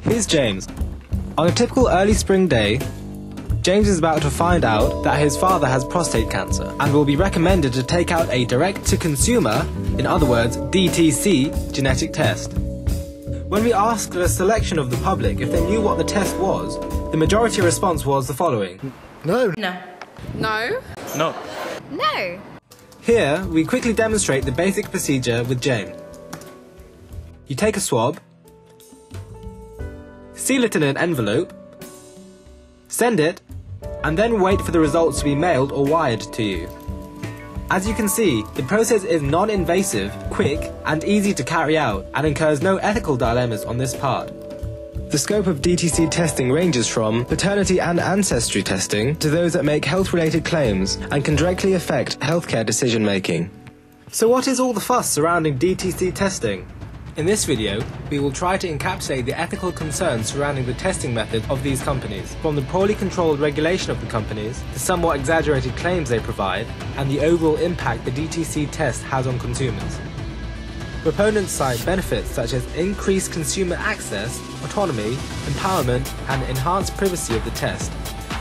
Here's James. On a typical early spring day, James is about to find out that his father has prostate cancer and will be recommended to take out a direct-to-consumer, in other words, DTC, genetic test. When we asked a selection of the public if they knew what the test was, the majority response was the following. No. No. No. No. No. Here, we quickly demonstrate the basic procedure with James. You take a swab, seal it in an envelope, send it, and then wait for the results to be mailed or wired to you. As you can see, the process is non-invasive, quick, and easy to carry out, and incurs no ethical dilemmas on this part. The scope of DTC testing ranges from paternity and ancestry testing to those that make health-related claims and can directly affect healthcare decision-making. So what is all the fuss surrounding DTC testing? In this video, we will try to encapsulate the ethical concerns surrounding the testing methods of these companies, from the poorly controlled regulation of the companies, the somewhat exaggerated claims they provide, and the overall impact the DTC test has on consumers. Proponents cite benefits such as increased consumer access, autonomy, empowerment, and enhanced privacy of the test,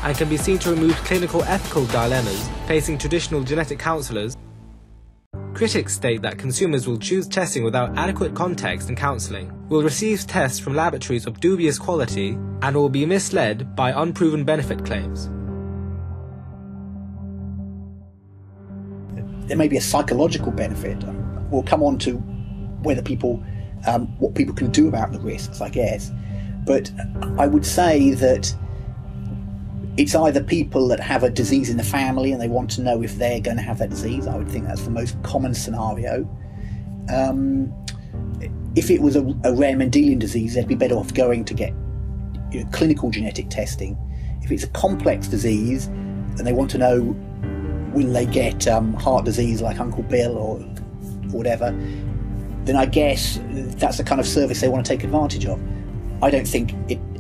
and can be seen to remove clinical ethical dilemmas facing traditional genetic counselors. Critics state that consumers will choose testing without adequate context and counselling, will receive tests from laboratories of dubious quality, and will be misled by unproven benefit claims. There may be a psychological benefit. We'll come on to whether people, what people can do about the risks, I guess. But I would say that it's either people that have a disease in the family and they want to know if they're going to have that disease. I would think that's the most common scenario. If it was a rare Mendelian disease, they'd be better off going to get clinical genetic testing. If it's a complex disease and they want to know will they get heart disease like Uncle Bill or whatever, then I guess that's the kind of service they want to take advantage of. I don't think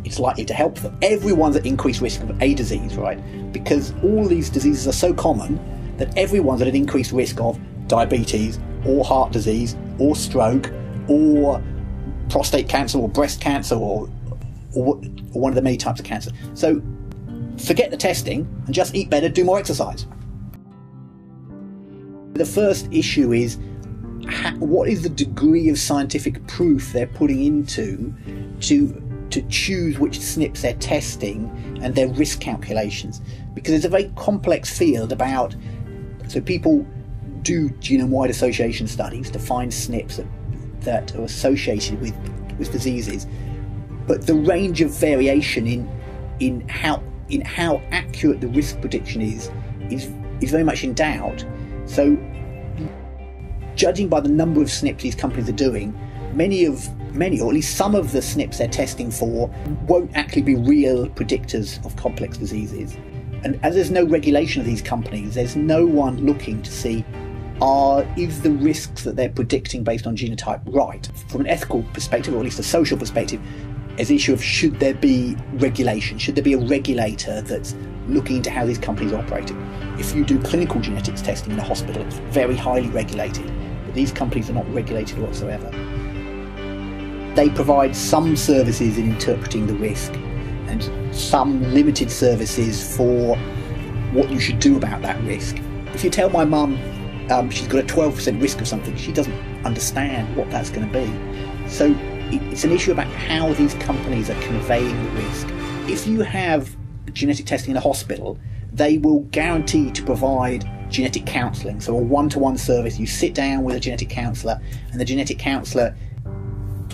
it's likely to help them. Everyone's at increased risk of a disease, right? Because all these diseases are so common that everyone's at an increased risk of diabetes or heart disease or stroke or prostate cancer or breast cancer or one of the many types of cancer. So forget the testing and just eat better, do more exercise. The first issue is what is the degree of scientific proof they're putting into to choose which SNPs they're testing and their risk calculations, because it's a very complex field so people do genome-wide association studies to find SNPs that are associated with diseases, but the range of variation in how accurate the risk prediction is very much in doubt. So judging by the number of SNPs these companies are doing, many, or at least some of the SNPs they're testing for won't actually be real predictors of complex diseases. And as there's no regulation of these companies, there's no one looking to see is the risks that they're predicting based on genotype right? From an ethical perspective, or at least a social perspective, is the issue of should there be regulation? Should there be a regulator that's looking into how these companies are operating? If you do clinical genetics testing in a hospital, it's very highly regulated, but these companies are not regulated whatsoever. They provide some services in interpreting the risk and some limited services for what you should do about that risk. If you tell my mum she's got a 12% risk of something, she doesn't understand what that's going to be. So it's an issue about how these companies are conveying the risk. If you have genetic testing in a hospital, they will guarantee to provide genetic counselling, so a one-to-one service. You sit down with a genetic counsellor and the genetic counsellor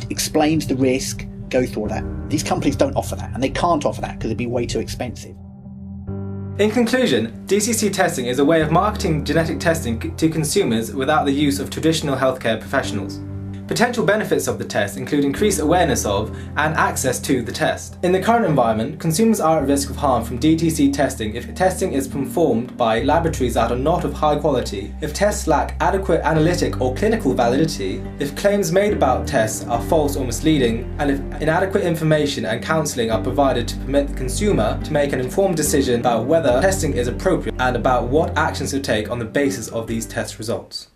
explains the risk, goes through all that. These companies don't offer that, and they can't offer that because it'd be way too expensive. In conclusion, DTC testing is a way of marketing genetic testing to consumers without the use of traditional healthcare professionals. Potential benefits of the test include increased awareness of and access to the test. In the current environment, consumers are at risk of harm from DTC testing if testing is performed by laboratories that are not of high quality, if tests lack adequate analytic or clinical validity, if claims made about tests are false or misleading, and if inadequate information and counselling are provided to permit the consumer to make an informed decision about whether testing is appropriate and about what actions to take on the basis of these test results.